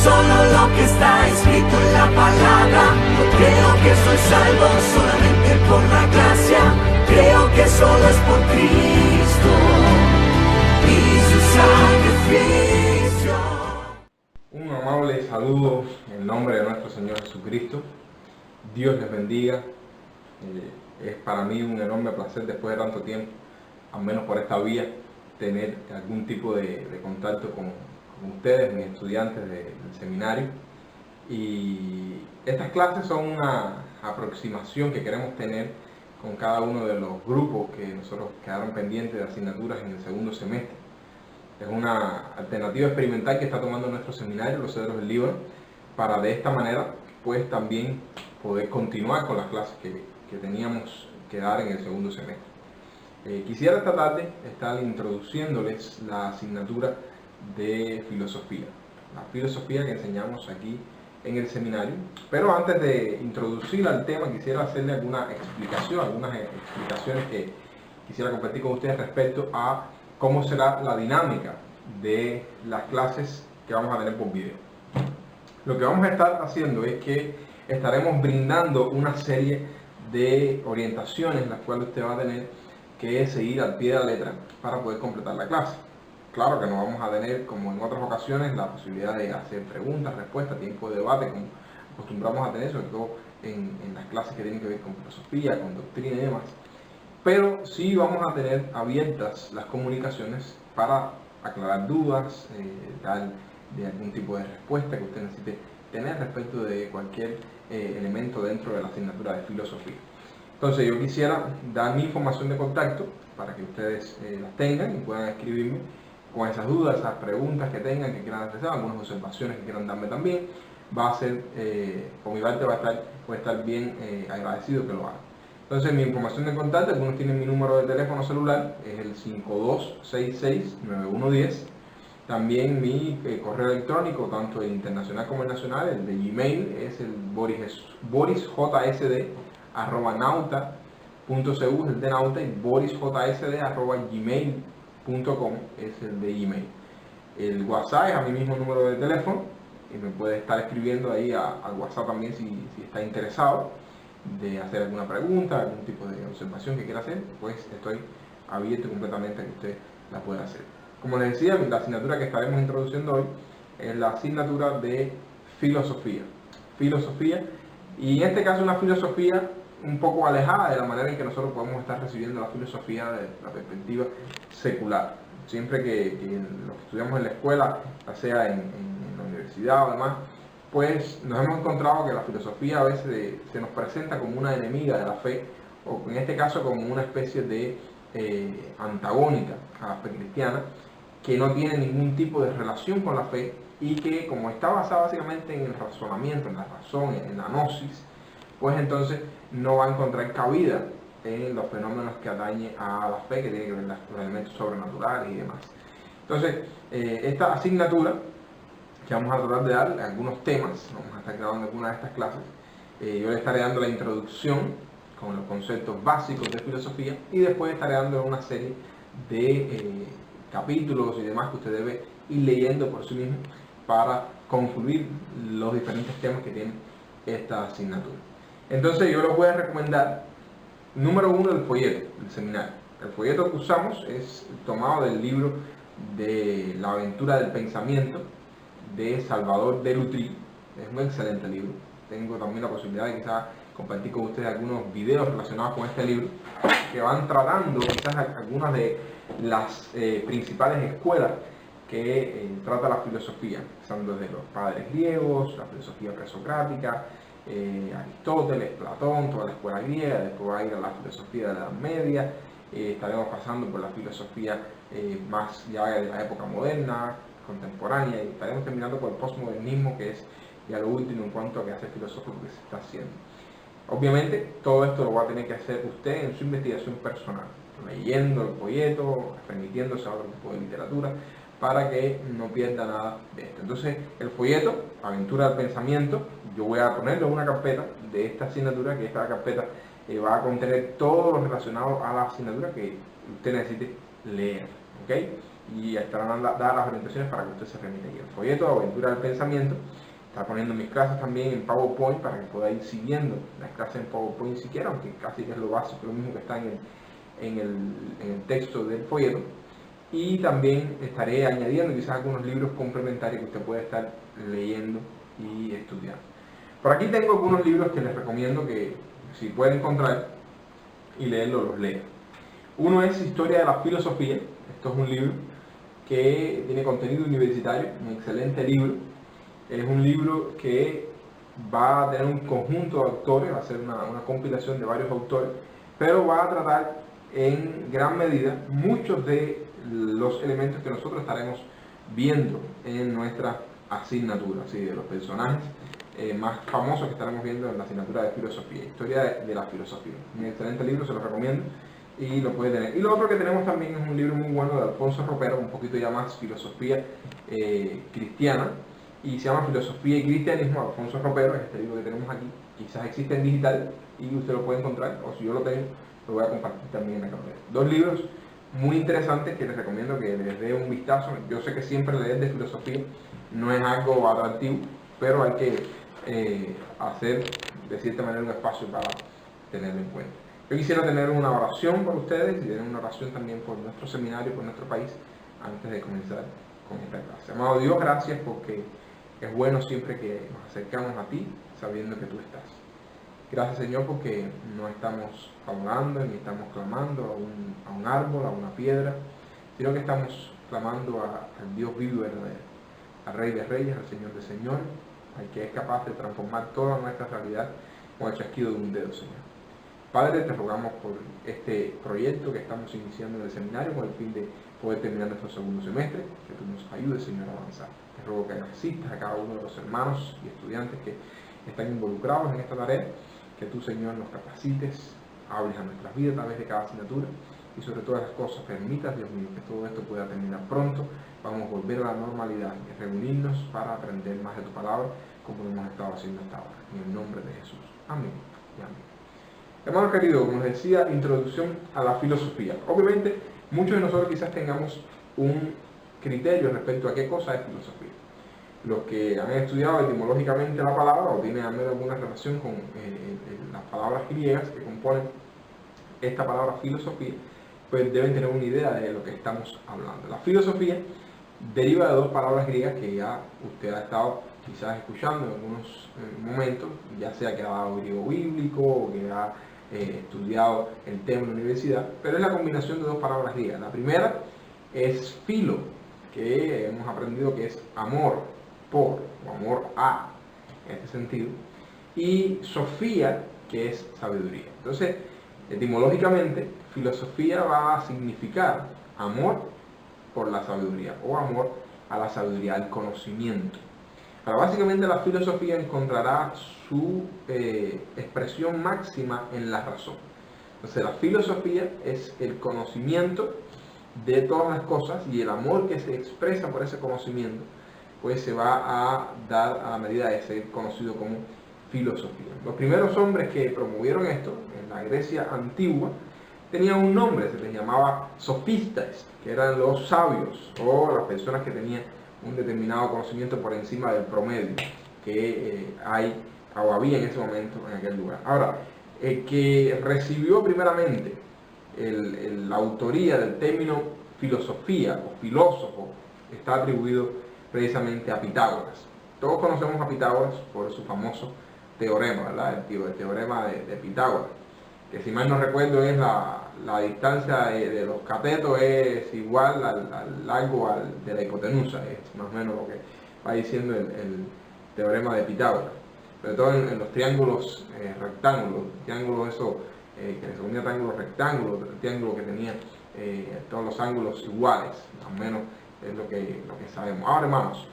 solo lo que está escrito en la palabra. No creo que soy salvo solamente por la gracia. Creo que solo es por Cristo y su sacrificio. Un amable saludo en nombre de nuestro Señor Jesucristo. Dios les bendiga. Es para mí un enorme placer, después de tanto tiempo, al menos por esta vía, tener algún tipo de contacto con ustedes, mis estudiantes del seminario. Y estas clases son una aproximación que queremos tener con cada uno de los grupos que nosotros quedaron pendientes de asignaturas en el segundo semestre. Es una alternativa experimental que está tomando nuestro seminario, los Cedros del Líbano, para de esta manera pues también poder continuar con las clases que teníamos que dar en el segundo semestre. Quisiera esta tarde estar introduciéndoles la asignatura de filosofía, la filosofía que enseñamos aquí en el seminario. Pero antes de introducir al tema, quisiera hacerle algunas explicaciones que quisiera compartir con ustedes respecto a cómo será la dinámica de las clases que vamos a tener por video. Lo que vamos a estar haciendo es que estaremos brindando una serie de orientaciones, las cuales usted va a tener que seguir al pie de la letra para poder completar la clase. Claro que no vamos a tener, como en otras ocasiones, la posibilidad de hacer preguntas, respuestas, tiempo de debate, como acostumbramos a tener, sobre todo en las clases que tienen que ver con filosofía, con doctrina y demás. Pero sí vamos a tener abiertas las comunicaciones para aclarar dudas, dar de algún tipo de respuesta que usted necesite tener respecto de cualquier elemento dentro de la asignatura de filosofía. Entonces yo quisiera dar mi información de contacto para que ustedes las tengan y puedan escribirme con esas dudas, esas preguntas que tengan, que quieran hacer, algunas observaciones que quieran darme también. Va a ser, por mi parte, voy a estar bien agradecido que lo hagan. Entonces mi información de contacto, algunos tienen mi número de teléfono celular, es el 5266-9110. También mi correo electrónico, tanto el internacional como el nacional, el de Gmail, es el borisjsd@nauta.cu, es el de Nauta, y borisjsd@gmail.com es el de Gmail. El WhatsApp es a mi mismo número de teléfono y me puede estar escribiendo ahí al WhatsApp también si está interesado de hacer alguna pregunta, algún tipo de observación que quiera hacer, pues estoy abierto completamente a que usted la pueda hacer. Como les decía, la asignatura que estaremos introduciendo hoy es la asignatura de filosofía. Y en este caso una filosofía un poco alejada de la manera en que nosotros podemos estar recibiendo la filosofía de la perspectiva secular. Siempre que lo que estudiamos en la escuela, ya sea en la universidad o demás, pues nos hemos encontrado que la filosofía a veces se nos presenta como una enemiga de la fe, o en este caso como una especie de antagónica a la fe cristiana, que no tiene ningún tipo de relación con la fe y que, como está basada básicamente en el razonamiento, en la razón, en la gnosis, pues entonces no va a encontrar cabida en los fenómenos que atañen a la fe, que tiene que ver con los elementos sobrenaturales y demás. Entonces, esta asignatura que vamos a tratar de dar algunos temas, vamos a estar grabando algunas de estas clases, yo le estaré dando la introducción con los conceptos básicos de filosofía y después estaré dando una serie de capítulos y demás que usted debe ir leyendo por sí mismo para concluir los diferentes temas que tiene esta asignatura. Entonces yo les voy a recomendar, número uno, el folleto del seminario. El folleto que usamos es tomado del libro de La aventura del pensamiento de Salvador de Lutry. Es un excelente libro. Tengo también la posibilidad de quizás compartir con ustedes algunos videos relacionados con este libro que van tratando quizás algunas de las principales escuelas que trata la filosofía, empezando desde los padres griegos, la filosofía presocrática, Aristóteles, Platón, toda la escuela griega, después va a ir a la filosofía de la Edad Media, estaremos pasando por la filosofía más ya de la época moderna, contemporánea, y estaremos terminando por el postmodernismo, que es ya lo último en cuanto a que hace filosófico que se está haciendo. Obviamente todo esto lo va a tener que hacer usted en su investigación personal, leyendo el folleto, remitiéndose a otro tipo de literatura, para que no pierda nada de esto. Entonces, el folleto, Aventura del Pensamiento, yo voy a ponerle una carpeta de esta asignatura, que esta carpeta va a contener todo lo relacionado a la asignatura que usted necesite leer, ¿ok? y estarán dadas las orientaciones para que usted se remita aquí. El folleto Aventura del Pensamiento está poniendo mis clases también en PowerPoint para que pueda ir siguiendo las clases en PowerPoint siquiera, aunque casi es lo básico, lo mismo que está en el texto del folleto. Y también estaré añadiendo quizás algunos libros complementarios que usted puede estar leyendo y estudiando. Por aquí tengo algunos libros que les recomiendo que si pueden encontrar y leerlos, los lean. Uno es Historia de la Filosofía. Esto es un libro que tiene contenido universitario, un excelente libro. Es un libro que va a tener un conjunto de autores, va a ser una compilación de varios autores, pero va a tratar en gran medida muchos de los elementos que nosotros estaremos viendo en nuestra asignatura, ¿sí? De los personajes más famosos que estaremos viendo en la asignatura de filosofía, Historia de la Filosofía. Un excelente libro, se lo recomiendo y lo puede tener. Y lo otro que tenemos también es un libro muy bueno de Alfonso Ropero, un poquito ya más filosofía cristiana, y se llama Filosofía y Cristianismo, Alfonso Ropero, es este libro que tenemos aquí. Quizás existe en digital y usted lo puede encontrar, o si yo lo tengo, lo voy a compartir también en la carrera. Dos libros muy interesantes que les recomiendo que les dé un vistazo. Yo sé que siempre leer de filosofía no es algo atractivo, pero hay que hacer de cierta manera un espacio para tenerlo en cuenta. Yo quisiera tener una oración por ustedes y tener una oración también por nuestro seminario, por nuestro país, antes de comenzar con esta clase. Amado Dios, gracias porque es bueno siempre que nos acercamos a ti sabiendo que tú estás. Gracias, Señor, porque no estamos hablando ni estamos clamando a un árbol, a una piedra, sino que estamos clamando al Dios vivo y verdadero, al Rey de Reyes, al Señor de Señores, al que es capaz de transformar toda nuestra realidad con el chasquido de un dedo, Señor. Padre, te rogamos por este proyecto que estamos iniciando en el seminario con el fin de poder terminar nuestro segundo semestre, que tú nos ayudes, Señor, a avanzar. Te ruego que asistas a cada uno de los hermanos y estudiantes que están involucrados en esta tarea, que tú, Señor, nos capacites, hables a nuestras vidas a través de cada asignatura y sobre todas las cosas permitas, Dios mío, que todo esto pueda terminar pronto. Vamos a volver a la normalidad y reunirnos para aprender más de tu palabra como lo hemos estado haciendo hasta ahora. En el nombre de Jesús. Amén y amén. Hermanos queridos, como les decía, introducción a la filosofía. Obviamente, muchos de nosotros quizás tengamos un criterio respecto a qué cosa es filosofía. Los que han estudiado etimológicamente la palabra o tienen al menos alguna relación con las palabras griegas que componen esta palabra filosofía, pues deben tener una idea de lo que estamos hablando. La filosofía deriva de dos palabras griegas que ya usted ha estado quizás escuchando en algunos momentos, ya sea que ha dado griego bíblico o que ha estudiado el tema en la universidad, pero es la combinación de dos palabras griegas. La primera es filo, que hemos aprendido que es amor por o amor a, en este sentido, y sofía, que es sabiduría. Entonces, etimológicamente, filosofía va a significar amor por la sabiduría o amor a la sabiduría, al conocimiento. Pero básicamente la filosofía encontrará su expresión máxima en la razón. Entonces la filosofía es el conocimiento de todas las cosas y el amor que se expresa por ese conocimiento pues se va a dar a la medida de ser conocido como filosofía. Los primeros hombres que promovieron esto en la Grecia antigua tenían un nombre, se les llamaba sofistas, que eran los sabios o las personas que tenían un determinado conocimiento por encima del promedio que hay o había en ese momento en aquel lugar. Ahora, el que recibió primeramente la autoría del término filosofía o filósofo está atribuido precisamente a Pitágoras. Todos conocemos a Pitágoras por su famoso teorema, ¿verdad? El teorema de Pitágoras, que si mal no recuerdo es la distancia de los catetos es igual al largo de la hipotenusa, es más o menos lo que va diciendo el teorema de Pitágoras. Sobre todo en los triángulos rectángulos, triángulos eso, que se unía triángulo rectángulo, triángulo que tenía todos los ángulos iguales, más o menos es lo que sabemos. Ahora, hermanos,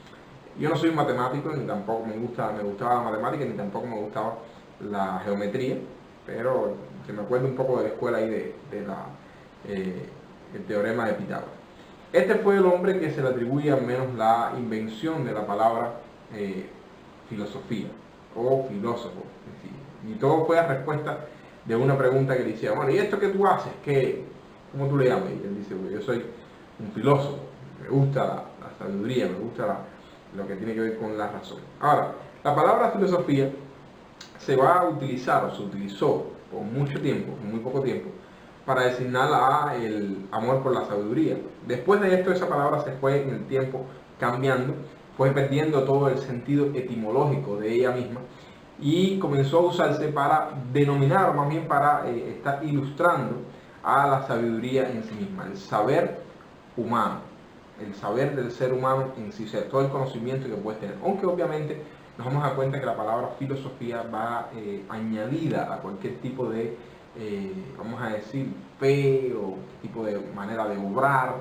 yo no soy un matemático, ni tampoco me gustaba la matemática, ni tampoco me gustaba la geometría, pero se me acuerda un poco de la escuela ahí el teorema de Pitágoras. Este fue el hombre que se le atribuye al menos la invención de la palabra filosofía o filósofo. Y todo fue a respuesta de una pregunta que le hicieron, bueno, ¿y esto que tú haces? ¿Cómo tú le llamas? Y él dice, bueno, yo soy un filósofo. me gusta la sabiduría, me gusta lo que tiene que ver con la razón. Ahora, la palabra filosofía se va a utilizar o se utilizó por mucho tiempo, muy poco tiempo, para designar a el amor por la sabiduría. Después de esto, esa palabra se fue en el tiempo cambiando, fue perdiendo todo el sentido etimológico de ella misma y comenzó a usarse para denominar, o más bien para estar ilustrando a la sabiduría en sí misma, el saber humano, el saber del ser humano en sí, o sea, todo el conocimiento que puedes tener. Aunque obviamente nos vamos a dar cuenta que la palabra filosofía va añadida a cualquier tipo de, vamos a decir, fe o tipo de manera de obrar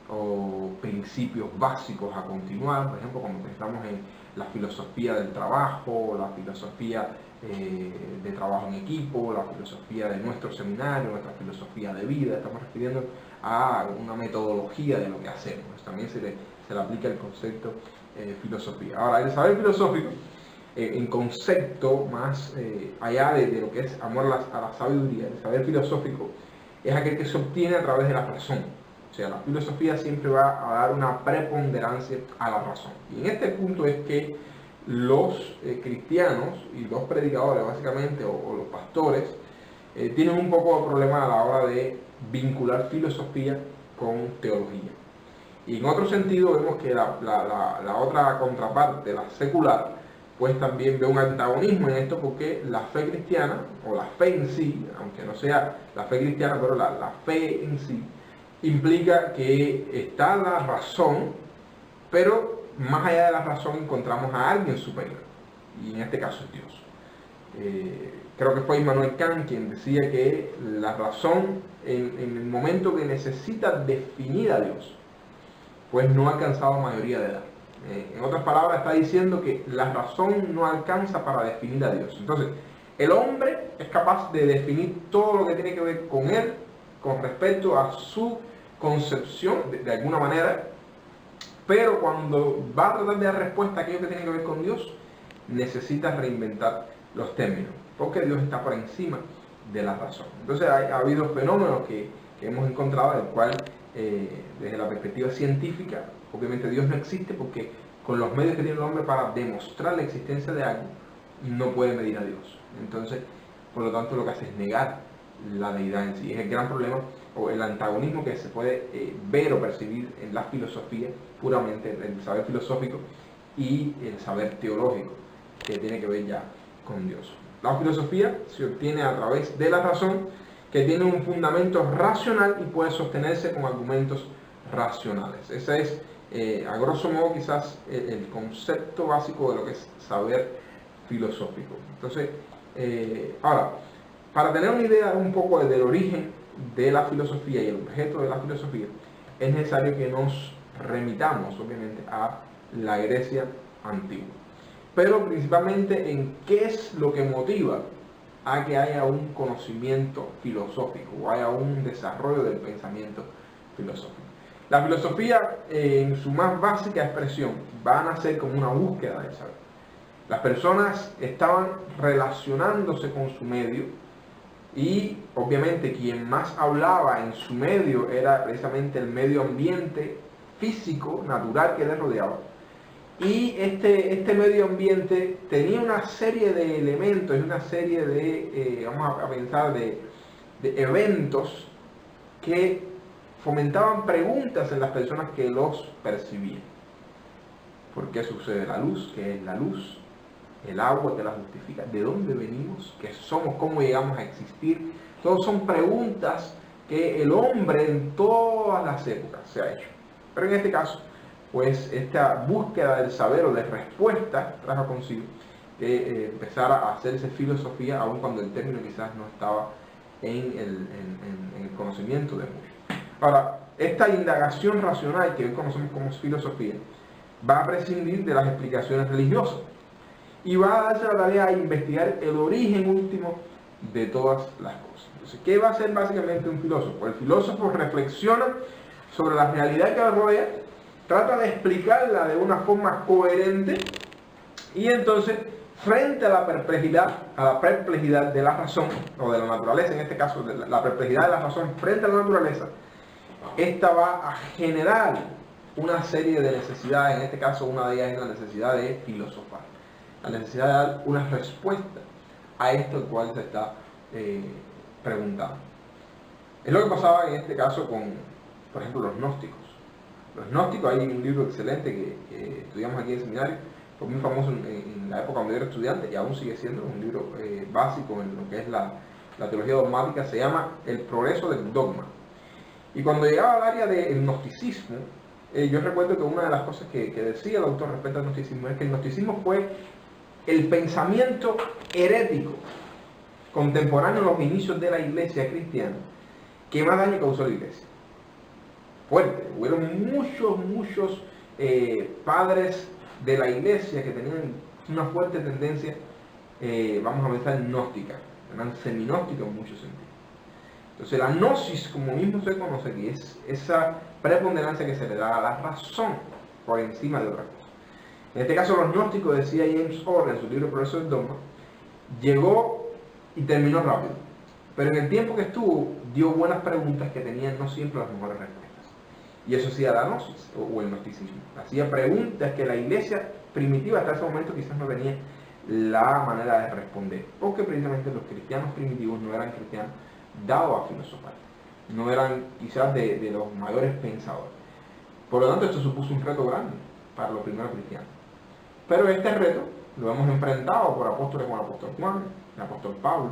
o principios básicos a continuar. Por ejemplo, cuando pensamos en la filosofía del trabajo, la filosofía de trabajo en equipo, la filosofía de nuestro seminario, nuestra filosofía de vida, estamos refiriendo a una metodología de lo que hacemos. También se le aplica el concepto filosofía. Ahora, el saber filosófico, en concepto más allá de lo que es amor a la sabiduría, el saber filosófico es aquel que se obtiene a través de la razón. O sea, la filosofía siempre va a dar una preponderancia a la razón. Y en este punto es que los cristianos y los predicadores, básicamente, o los pastores, tienen un poco de problema a la hora de vincular filosofía con teología. Y en otro sentido vemos que la otra contraparte, la secular, pues también ve un antagonismo en esto, porque la fe cristiana, o la fe en sí, aunque no sea la fe cristiana, pero la fe en sí, implica que está la razón, pero más allá de la razón encontramos a alguien superior, y en este caso es Dios. Creo que fue Immanuel Kant quien decía que la razón, en el momento que necesita definir a Dios, pues no ha alcanzado mayoría de edad. En otras palabras, está diciendo que la razón no alcanza para definir a Dios. Entonces, el hombre es capaz de definir todo lo que tiene que ver con él, con respecto a su concepción, de alguna manera, pero cuando va a tratar de dar respuesta a aquello que tiene que ver con Dios, necesita reinventar los términos, porque Dios está por encima de la razón. Entonces ha habido fenómenos que hemos encontrado, en el cual desde la perspectiva científica, obviamente Dios no existe, porque con los medios que tiene el hombre para demostrar la existencia de algo, no puede medir a Dios. Entonces, por lo tanto, lo que hace es negar la deidad en sí. Es el gran problema, o el antagonismo que se puede ver o percibir en la filosofía, puramente el saber filosófico y el saber teológico, que tiene que ver ya con Dios. La filosofía se obtiene a través de la razón, que tiene un fundamento racional y puede sostenerse con argumentos racionales. Ese es, a grosso modo, quizás el concepto básico de lo que es saber filosófico. Entonces, ahora, para tener una idea un poco del origen de la filosofía y el objeto de la filosofía, es necesario que nos remitamos, obviamente, a la Grecia antigua. Pero principalmente en qué es lo que motiva a que haya un conocimiento filosófico o haya un desarrollo del pensamiento filosófico. La filosofía, en su más básica expresión, va a nacer como una búsqueda del saber. Las personas estaban relacionándose con su medio y obviamente quien más hablaba en su medio era precisamente el medio ambiente físico, natural que les rodeaba. Y este medio ambiente tenía una serie de elementos, una serie de, vamos a pensar, de eventos que fomentaban preguntas en las personas que los percibían. ¿Por qué sucede la luz? ¿Qué es la luz? El agua que la justifica. ¿De dónde venimos? ¿Qué somos? ¿Cómo llegamos a existir? Todas son preguntas que el hombre en todas las épocas se ha hecho. Pero en este caso, pues esta búsqueda del saber o de respuesta trajo consigo que empezara a hacerse filosofía, aun cuando el término quizás no estaba en el conocimiento de muchos. Ahora, esta indagación racional que hoy conocemos como filosofía va a prescindir de las explicaciones religiosas y va a darse la tarea de investigar el origen último de todas las cosas. Entonces, ¿qué va a hacer básicamente un filósofo? El filósofo reflexiona sobre la realidad que lo rodea, trata de explicarla de una forma coherente y entonces, frente a la perplejidad de la razón, o de la naturaleza, en este caso, de la perplejidad de la razón frente a la naturaleza, esta va a generar una serie de necesidades. En este caso, una de ellas es la necesidad de filosofar, la necesidad de dar una respuesta a esto el cual se está preguntando. Es lo que pasaba en este caso con, por ejemplo, los gnósticos. Los gnósticos, hay un libro excelente que estudiamos aquí en el seminario, fue muy famoso en la época donde yo era estudiante y aún sigue siendo un libro básico en lo que es la teología dogmática, se llama El progreso del dogma. Y cuando llegaba al área del gnosticismo, yo recuerdo que una de las cosas que decía el autor respecto al gnosticismo es que el gnosticismo fue el pensamiento herético contemporáneo a los inicios de la iglesia cristiana que más daño causó a la iglesia. Fuerte. Hubieron muchos padres de la iglesia que tenían una fuerte tendencia, vamos a pensar, gnóstica, eran seminósticos en muchos sentidos. Entonces la gnosis, como mismo se conoce aquí, es esa preponderancia que se le da a la razón por encima de otras cosas. En este caso los gnósticos, decía James Orr en su libro El progreso del dogma, llegó y terminó rápido, pero en el tiempo que estuvo dio buenas preguntas que tenían no siempre las mejores respuestas. Y eso hacía la gnosis o el gnosticismo. Hacía preguntas que la iglesia primitiva hasta ese momento quizás no tenía la manera de responder, porque precisamente los cristianos primitivos no eran cristianos dados a filosofar, no eran quizás de los mayores pensadores. Por lo tanto, esto supuso un reto grande para los primeros cristianos. Pero este reto lo hemos enfrentado por apóstoles como el apóstol Juan, el apóstol Pablo,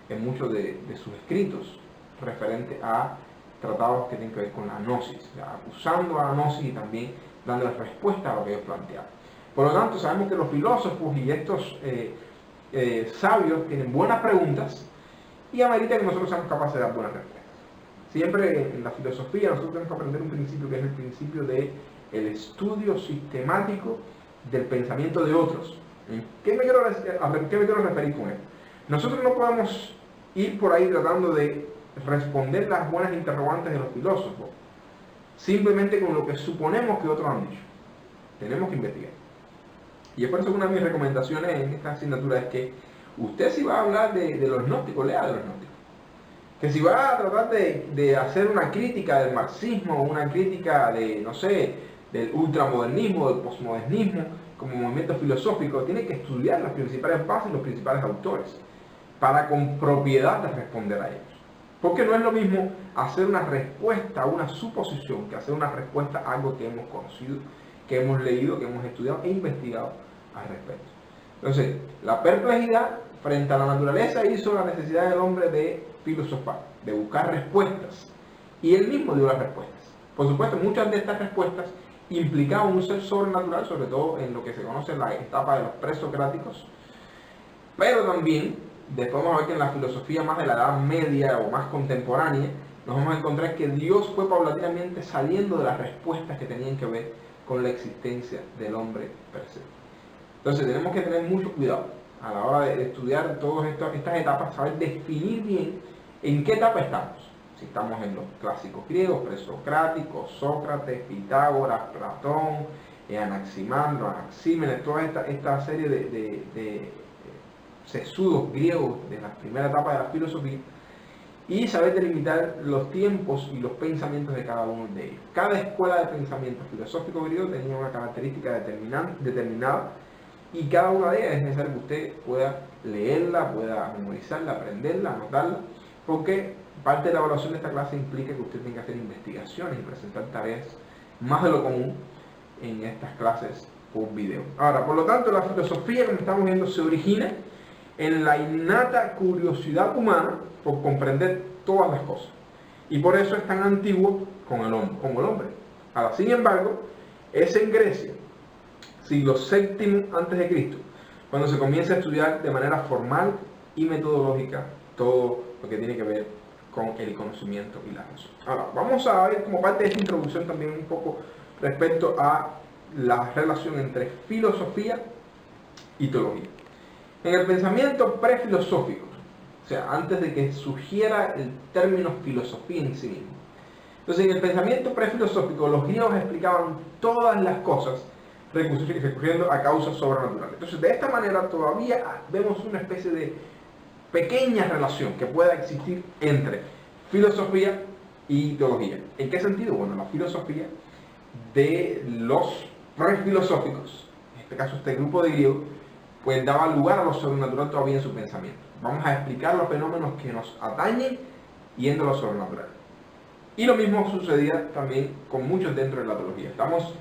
en muchos de sus escritos referentes a tratados que tienen que ver con la gnosis, o sea, acusando a la gnosis y también dando respuesta a lo que ellos planteaban. Por lo tanto, sabemos que los filósofos y estos sabios tienen buenas preguntas y amerita que nosotros seamos capaces de dar buenas respuestas. Siempre en la filosofía nosotros tenemos que aprender un principio que es el principio del estudio sistemático del pensamiento de otros. ¿Qué me quiero referir con esto? Nosotros no podemos ir por ahí tratando de responder las buenas interrogantes de los filósofos simplemente con lo que suponemos que otros han dicho. Tenemos que investigar. Y es por eso que una de mis recomendaciones en esta asignatura es que usted, si va a hablar de los gnósticos, lea de los gnósticos. Que si va a tratar de hacer una crítica del marxismo, una crítica de, no sé, del ultramodernismo, del posmodernismo, como movimiento filosófico, tiene que estudiar las principales bases y los principales autores para con propiedad de responder a ellos. Porque no es lo mismo hacer una respuesta a una suposición que hacer una respuesta a algo que hemos conocido, que hemos leído, que hemos estudiado e investigado al respecto. Entonces, la perplejidad frente a la naturaleza hizo la necesidad del hombre de filosofar, de buscar respuestas. Y él mismo dio las respuestas. Por supuesto, muchas de estas respuestas implicaban un ser sobrenatural, sobre todo en lo que se conoce en la etapa de los presocráticos. Pero también, después vamos a ver que en la filosofía más de la Edad Media o más contemporánea, nos vamos a encontrar que Dios fue paulatinamente saliendo de las respuestas que tenían que ver con la existencia del hombre per se. Entonces tenemos que tener mucho cuidado a la hora de estudiar todas estas etapas, saber definir bien en qué etapa estamos. Si estamos en los clásicos griegos, presocráticos, Sócrates, Pitágoras, Platón, Anaximandro, Anaxímenes, toda esta serie de sesudos griegos de la primera etapa de la filosofía, y saber delimitar los tiempos y los pensamientos de cada uno de ellos. Cada escuela de pensamiento filosófico griego tenía una característica determinada, y cada una de ellas es necesario que usted pueda leerla, pueda memorizarla, aprenderla, anotarla, porque parte de la evaluación de esta clase implica que usted tenga que hacer investigaciones y presentar tareas más de lo común en estas clases por video. Ahora, por lo tanto, la filosofía, como estamos viendo, se origina en la innata curiosidad humana por comprender todas las cosas. Y por eso es tan antiguo como el hombre. Ahora, sin embargo, es en Grecia, siglo VII a.C., cuando se comienza a estudiar de manera formal y metodológica todo lo que tiene que ver con el conocimiento y la razón. Ahora, vamos a ver como parte de esta introducción también un poco respecto a la relación entre filosofía y teología. En el pensamiento prefilosófico, o sea, antes de que surgiera el término filosofía en sí mismo. Entonces, en el pensamiento prefilosófico, los griegos explicaban todas las cosas recurriendo a causas sobrenaturales. Entonces, de esta manera todavía vemos una especie de pequeña relación que pueda existir entre filosofía y teología. ¿En qué sentido? Bueno, la filosofía de los prefilosóficos, en este caso este grupo de griegos, pues daba lugar a lo sobrenatural todavía en su pensamiento. Vamos a explicar los fenómenos que nos atañen yendo a lo sobrenatural. Y lo mismo sucedía también con muchos dentro de la teología. Estamos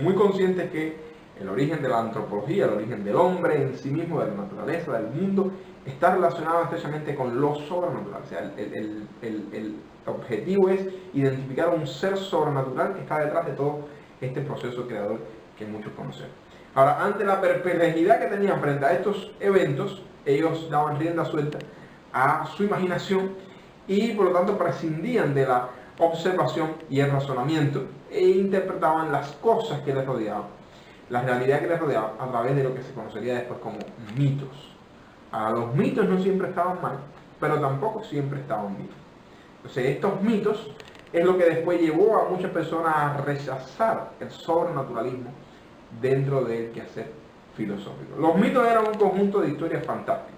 muy conscientes que el origen de la antropología, el origen del hombre en sí mismo, de la naturaleza, del mundo, está relacionado estrechamente con lo sobrenatural. O sea, el objetivo es identificar un ser sobrenatural que está detrás de todo este proceso creador que muchos conocen. Ahora, ante la perplejidad que tenían frente a estos eventos, ellos daban rienda suelta a su imaginación y por lo tanto prescindían de la observación y el razonamiento e interpretaban las cosas que les rodeaban, la realidad que les rodeaba, a través de lo que se conocería después como mitos. Ahora, los mitos no siempre estaban mal, pero tampoco siempre estaban bien. Entonces, estos mitos es lo que después llevó a muchas personas a rechazar el sobrenaturalismo dentro del quehacer filosófico. Los mitos eran un conjunto de historias fantásticas.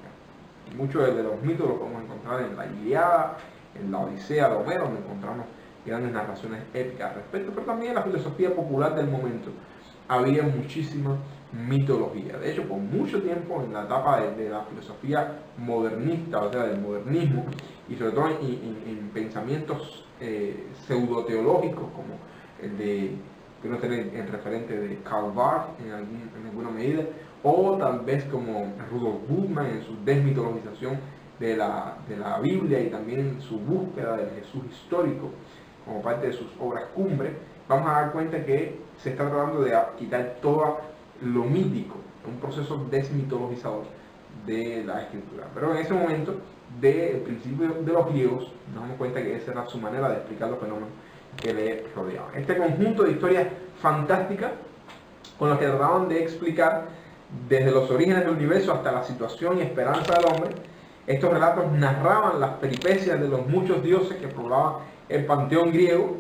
Muchos de los mitos los podemos encontrar en la Ilíada, en la Odisea de Homero, donde encontramos grandes narraciones épicas al respecto, pero también en la filosofía popular del momento había muchísima mitología. De hecho, por mucho tiempo en la etapa de la filosofía modernista, o sea, del modernismo, y sobre todo en pensamientos pseudoteológicos como el de, que uno tiene en referente de Karl Barth en alguna medida, o tal vez como Rudolf Bultmann en su desmitologización de la Biblia y también su búsqueda del Jesús histórico como parte de sus obras cumbre, vamos a dar cuenta que se está tratando de quitar todo lo mítico, un proceso desmitologizador de la escritura. Pero en ese momento, del principio de los griegos, nos damos cuenta que esa era su manera de explicar los fenómenos que le rodeaban. Este conjunto de historias fantásticas con las que trataban de explicar desde los orígenes del universo hasta la situación y esperanza del hombre, estos relatos narraban las peripecias de los muchos dioses que poblaban el panteón griego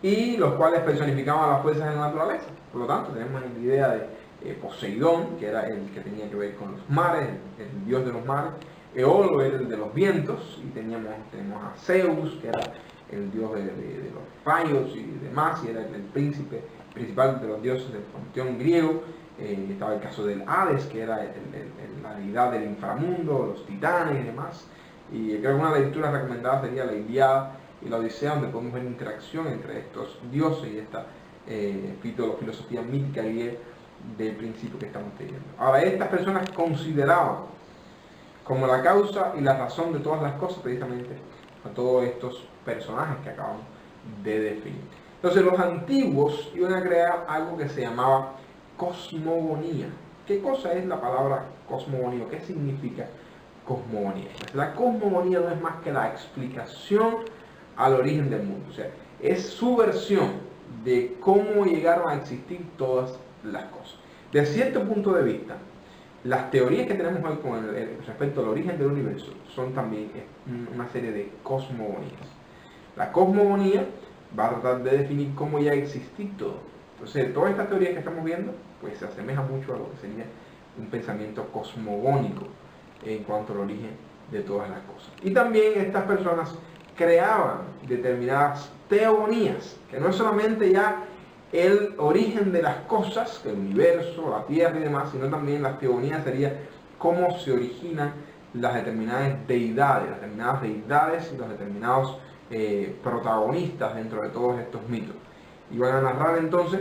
y los cuales personificaban las fuerzas de la naturaleza. Por lo tanto, tenemos la idea de Poseidón, que era el que tenía que ver con los mares, el dios de los mares. Eolo era el de los vientos, y tenemos a Zeus, que era el dios de los rayos y demás, y era el príncipe principal de los dioses del panteón griego. Estaba el caso del Hades, que era la deidad del inframundo, los titanes y demás. Y creo que una de las lecturas recomendadas sería la Ilíada y la Odisea, donde podemos ver interacción entre estos dioses y esta filosofía mítica griega del principio que estamos teniendo. Ahora, estas personas consideraban como la causa y la razón de todas las cosas precisamente a todos estos personajes que acabamos de definir. Entonces, los antiguos iban a crear algo que se llamaba cosmogonía. ¿Qué cosa es la palabra cosmogonía? ¿Qué significa cosmogonía? Pues la cosmogonía no es más que la explicación al origen del mundo. O sea, es su versión de cómo llegaron a existir todas las cosas. De cierto punto de vista, las teorías que tenemos hoy con respecto al origen del universo son también una serie de cosmogonías. La cosmogonía va a tratar de definir cómo ya existir todo. Entonces, todas estas teorías que estamos viendo, pues se asemeja mucho a lo que sería un pensamiento cosmogónico en cuanto al origen de todas las cosas. Y también estas personas creaban determinadas teogonías, que no es solamente ya el origen de las cosas, el universo, la tierra y demás, sino también las teogonías sería cómo se originan las determinadas deidades y los determinados protagonistas dentro de todos estos mitos. Y van a narrar entonces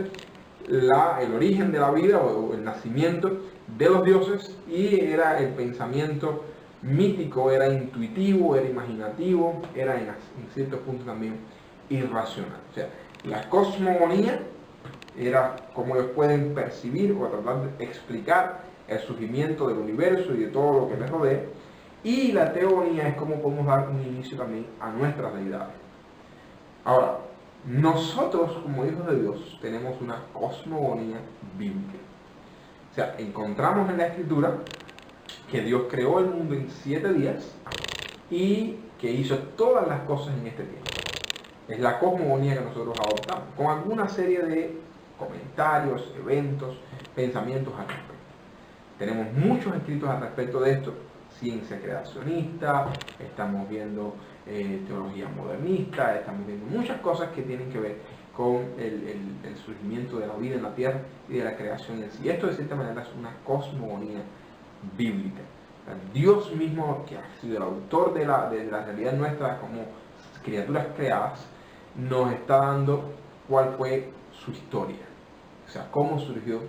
el origen de la vida o el nacimiento de los dioses, y era el pensamiento mítico, era intuitivo, era imaginativo, era en ciertos puntos también irracional. O sea, la cosmogonía era cómo ellos pueden percibir o tratar de explicar el surgimiento del universo y de todo lo que les rodea, y la teogonía es cómo podemos dar un inicio también a nuestras deidades. Ahora, nosotros como hijos de Dios tenemos una cosmogonía bíblica. O sea, encontramos en la Escritura que Dios creó el mundo en 7 días y que hizo todas las cosas en este tiempo. Es la cosmogonía que nosotros adoptamos, con alguna serie de comentarios, eventos, pensamientos al respecto. Tenemos muchos escritos al respecto de esto, ciencia creacionista, estamos viendo teología modernista, estamos viendo muchas cosas que tienen que ver con el surgimiento de la vida en la tierra y de la creación en sí. Esto de cierta manera es una cosmogonía bíblica. Dios mismo, que ha sido el autor de la realidad nuestra como criaturas creadas, nos está dando cuál fue su historia, o sea, cómo surgió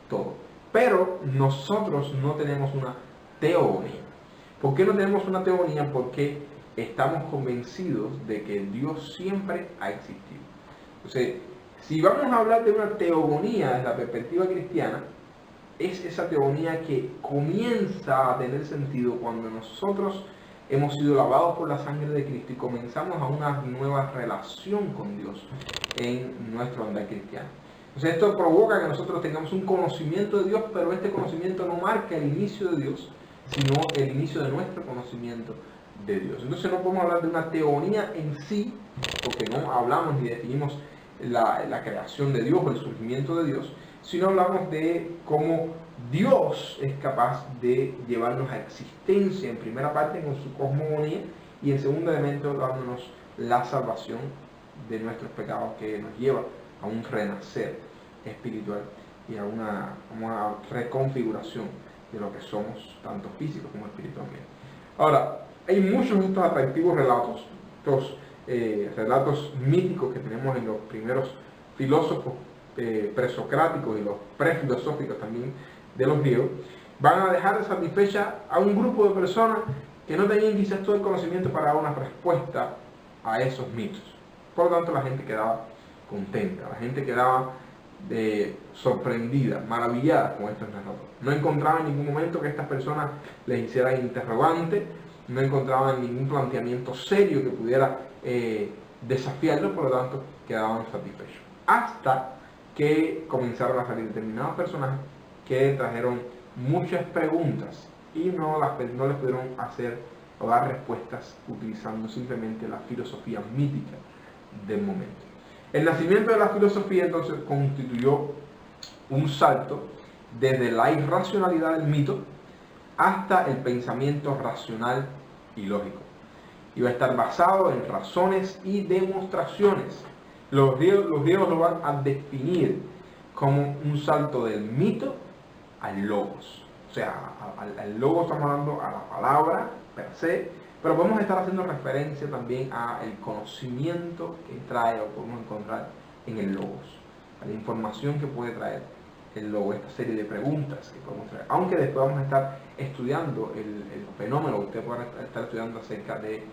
todo. Pero nosotros no tenemos una teogonía. ¿Por qué no tenemos una teogonía? Porque estamos convencidos de que Dios siempre ha existido. Entonces, si vamos a hablar de una teogonía desde la perspectiva cristiana, es esa teogonía que comienza a tener sentido cuando nosotros hemos sido lavados por la sangre de Cristo y comenzamos a una nueva relación con Dios en nuestro andar cristiano. Entonces esto provoca que nosotros tengamos un conocimiento de Dios, pero este conocimiento no marca el inicio de Dios, sino el inicio de nuestro conocimiento de Dios. Entonces no podemos hablar de una teogonía en sí, porque no hablamos ni definimos la creación de Dios o el surgimiento de Dios, sino hablamos de cómo Dios es capaz de llevarnos a existencia en primera parte con su cosmogonía y en segundo elemento dándonos la salvación de nuestros pecados que nos lleva a un renacer espiritual y a una reconfiguración de lo que somos, tanto físico como espiritualmente. Ahora, hay muchos de estos atractivos relatos, estos relatos míticos que tenemos en los primeros filósofos presocráticos y los prefilosóficos también de los griegos, van a dejar satisfecha a un grupo de personas que no tenían quizás todo el conocimiento para dar una respuesta a esos mitos. Por lo tanto, la gente quedaba contenta, la gente quedaba sorprendida, maravillada con estos relatos. No encontraba en ningún momento que estas personas les hicieran interrogante, no encontraban ningún planteamiento serio que pudiera desafiarlos, por lo tanto, quedaban satisfechos. Hasta que comenzaron a salir determinados personajes que trajeron muchas preguntas y no les pudieron hacer o dar respuestas utilizando simplemente la filosofía mítica del momento. El nacimiento de la filosofía entonces constituyó un salto desde la irracionalidad del mito hasta el pensamiento racional y lógico. Iba a estar basado en razones y demostraciones. Los griegos lo van a definir como un salto del mito al logos. O sea, al logos estamos hablando a la palabra per se, pero podemos estar haciendo referencia también al conocimiento que trae o podemos encontrar en el logos, a la información que puede traer el logos, esta serie de preguntas que podemos traer. Aunque después vamos a estar estudiando el fenómeno, usted puede estar estudiando acerca de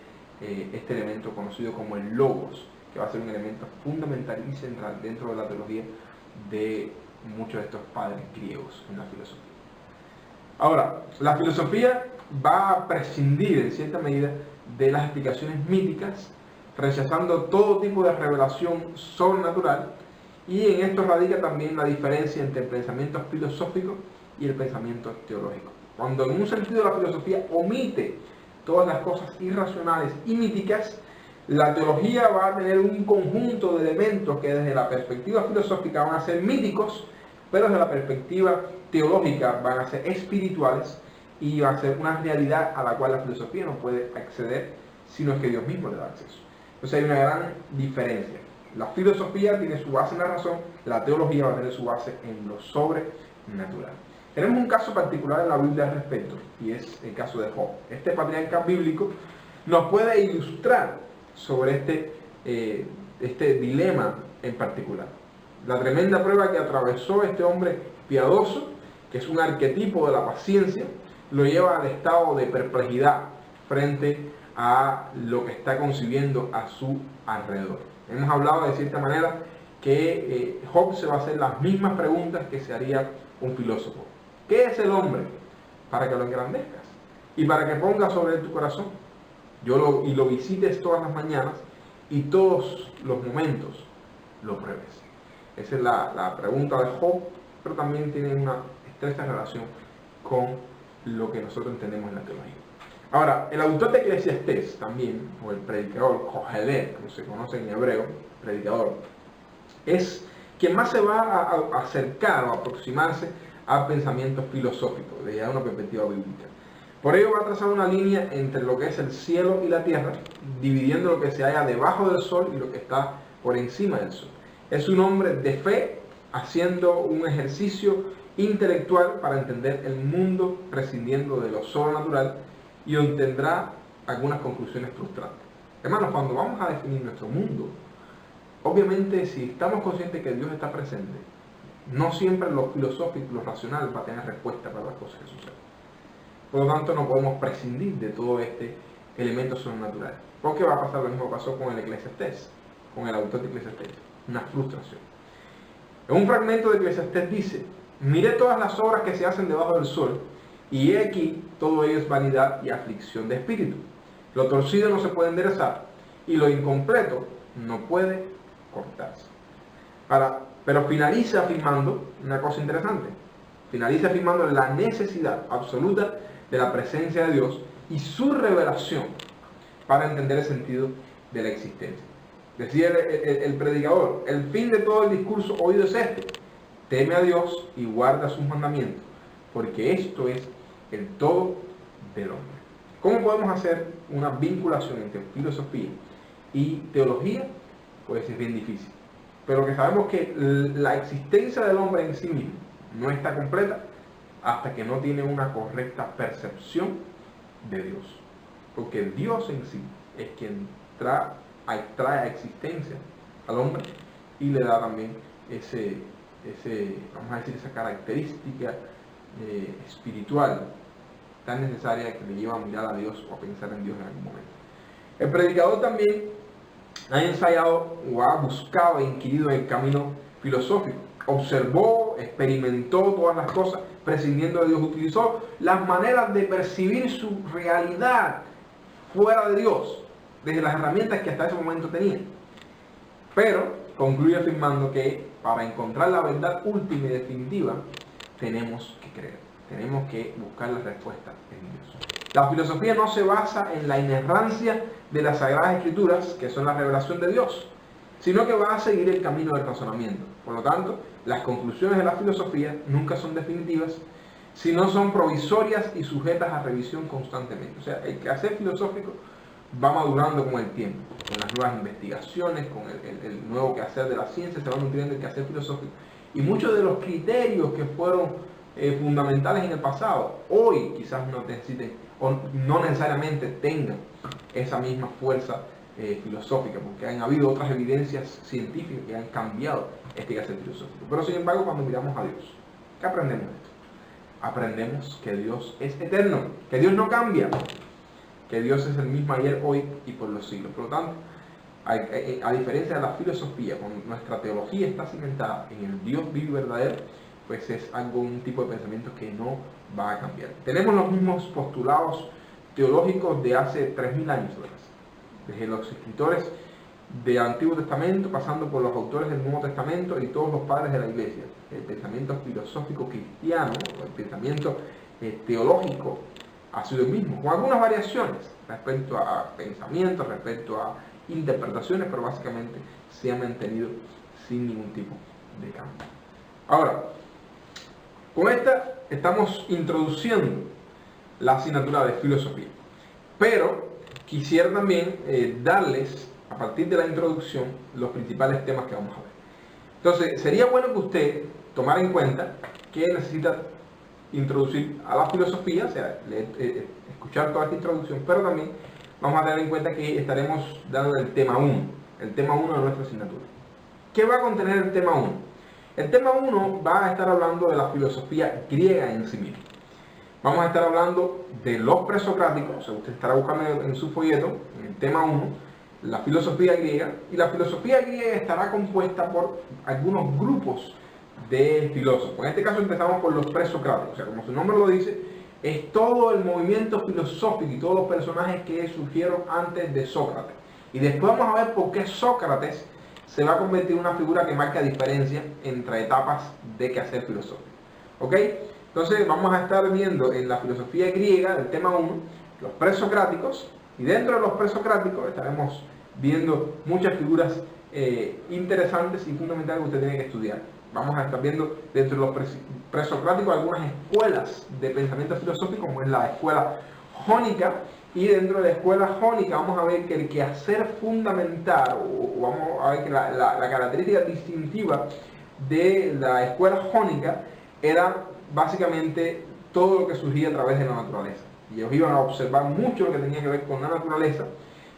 este elemento conocido como el logos, que va a ser un elemento fundamental y central dentro de la teología de muchos de estos padres griegos en la filosofía. Ahora, la filosofía va a prescindir en cierta medida de las explicaciones míticas, rechazando todo tipo de revelación sobrenatural, y en esto radica también la diferencia entre el pensamiento filosófico y el pensamiento teológico. Cuando en un sentido la filosofía omite todas las cosas irracionales y míticas, la teología va a tener un conjunto de elementos que desde la perspectiva filosófica van a ser míticos, pero desde la perspectiva teológica van a ser espirituales y va a ser una realidad a la cual la filosofía no puede acceder, sino es que Dios mismo le da acceso. Entonces hay una gran diferencia. La filosofía tiene su base en la razón, la teología va a tener su base en lo sobrenatural. Tenemos un caso particular en la Biblia al respecto, y es el caso de Job. Este patriarca bíblico nos puede ilustrar sobre este dilema en particular. La tremenda prueba que atravesó este hombre piadoso, que es un arquetipo de la paciencia, lo lleva al estado de perplejidad frente a lo que está concibiendo a su alrededor. Hemos hablado de cierta manera que Job se va a hacer las mismas preguntas que se haría un filósofo. ¿Qué es el hombre? Para que lo engrandezcas y para que pongas sobre tu corazón y lo visites todas las mañanas y todos los momentos lo pruebes. Esa es la pregunta de Job, pero también tiene una estrecha relación con lo que nosotros entendemos en la teología. Ahora, el autor de Eclesiastés también, o el predicador, Kohelet, como se conoce en hebreo, predicador, es quien más se va a acercar o aproximarse a pensamientos filosóficos, desde una perspectiva bíblica. Por ello va a trazar una línea entre lo que es el cielo y la tierra, dividiendo lo que se halla debajo del sol y lo que está por encima del sol. Es un hombre de fe haciendo un ejercicio intelectual para entender el mundo prescindiendo de lo sobrenatural y obtendrá algunas conclusiones frustrantes. Hermanos, cuando vamos a definir nuestro mundo, obviamente si estamos conscientes que Dios está presente, no siempre lo filosófico y lo racional va a tener respuesta para las cosas que suceden. Por lo tanto, no podemos prescindir de todo este elemento sobrenatural. Porque va a pasar lo mismo que pasó con el Eclesiastés, con el autor de Eclesiastés, una frustración. En un fragmento de Eclesiastés dice: miré todas las obras que se hacen debajo del sol, y he aquí todo ello es vanidad y aflicción de espíritu. Lo torcido no se puede enderezar, y lo incompleto no puede cortarse. Pero finaliza afirmando una cosa interesante. Finaliza afirmando la necesidad absoluta de la presencia de Dios y su revelación para entender el sentido de la existencia. Decía el predicador: el fin de todo el discurso oído es este: teme a Dios y guarda sus mandamientos, porque esto es el todo del hombre. ¿Cómo podemos hacer una vinculación entre filosofía y teología? Pues es bien difícil. Pero que sabemos que la existencia del hombre en sí mismo no está completa hasta que no tiene una correcta percepción de Dios. Porque Dios en sí es quien trae a existencia al hombre y le da también vamos a decir, esa característica espiritual tan necesaria que le lleva a mirar a Dios o a pensar en Dios en algún momento. El predicador también ha ensayado o ha buscado e inquirido en el camino filosófico. Observó, experimentó todas las cosas prescindiendo de Dios. Utilizó las maneras de percibir su realidad fuera de Dios, desde las herramientas que hasta ese momento tenía. Pero concluye afirmando que para encontrar la verdad última y definitiva tenemos que creer, tenemos que buscar la respuesta en Dios. La filosofía no se basa en la inerrancia de las Sagradas Escrituras, que son la revelación de Dios, sino que va a seguir el camino del razonamiento. Por lo tanto, las conclusiones de la filosofía nunca son definitivas, sino son provisorias y sujetas a revisión constantemente. O sea, el quehacer filosófico va madurando con el tiempo, con las nuevas investigaciones, con el nuevo quehacer de la ciencia, se va nutriendo el quehacer filosófico. Y muchos de los criterios que fueron fundamentales en el pasado, hoy quizás no necesiten o no necesariamente tengan esa misma fuerza filosófica, porque han habido otras evidencias científicas que han cambiado este quehacer filosófico. Pero sin embargo, cuando miramos a Dios, ¿qué aprendemos de esto? Aprendemos que Dios es eterno, que Dios no cambia, que Dios es el mismo ayer, hoy y por los siglos. Por lo tanto, a diferencia de la filosofía, cuando nuestra teología está cimentada en el Dios vivo y verdadero, pues es un tipo de pensamiento que no va a cambiar. Tenemos los mismos postulados teológicos de hace 3.000 años, desde los escritores del Antiguo Testamento, pasando por los autores del Nuevo Testamento y todos los padres de la Iglesia. El pensamiento filosófico cristiano, o el pensamiento teológico, ha sido el mismo, con algunas variaciones respecto a pensamientos, respecto a interpretaciones, pero básicamente se ha mantenido sin ningún tipo de cambio. Ahora, con esta estamos introduciendo la asignatura de filosofía, pero quisiera también darles, a partir de la introducción, los principales temas que vamos a ver. Entonces, sería bueno que usted tomara en cuenta que necesita introducir a la filosofía, o sea, escuchar toda esta introducción, pero también vamos a tener en cuenta que estaremos dando el tema 1 de nuestra asignatura. ¿Qué va a contener el tema 1? El tema 1 va a estar hablando de la filosofía griega en sí misma. Vamos a estar hablando de los presocráticos, o sea, usted estará buscando en su folleto, en el tema 1, la filosofía griega, y la filosofía griega estará compuesta por algunos grupos de filósofos. En este caso empezamos por los presocráticos, o sea, como su nombre lo dice, es todo el movimiento filosófico y todos los personajes que surgieron antes de Sócrates. Y después vamos a ver por qué Sócrates se va a convertir en una figura que marca diferencia entre etapas de quehacer filosófico. ¿Ok? Entonces vamos a estar viendo en la filosofía griega, el tema 1, los presocráticos, y dentro de los presocráticos estaremos viendo muchas figuras interesantes y fundamentales que usted tiene que estudiar. Vamos a estar viendo dentro de los presocráticos algunas escuelas de pensamiento filosófico, como es la escuela jónica, Y dentro de la escuela jónica vamos a ver que el quehacer fundamental, o vamos a ver que la característica distintiva de la escuela jónica era básicamente todo lo que surgía a través de la naturaleza. Y ellos iban a observar mucho lo que tenía que ver con la naturaleza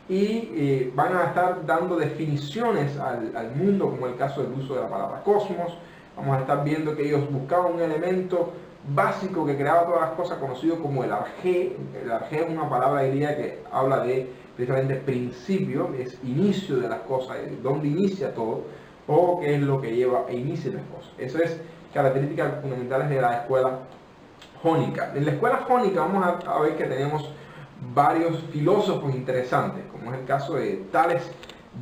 y van a estar dando definiciones al mundo, como el caso del uso de la palabra cosmos. Vamos a estar viendo que ellos buscaban un elemento básico que creaba todas las cosas, conocido como el arjé. El arjé es una palabra griega que habla de precisamente principio, es inicio de las cosas, donde inicia todo, o qué es lo que lleva e inicia las cosas. Eso es características fundamentales de la escuela jónica. En la escuela jónica vamos a ver que tenemos varios filósofos interesantes, como es el caso de Tales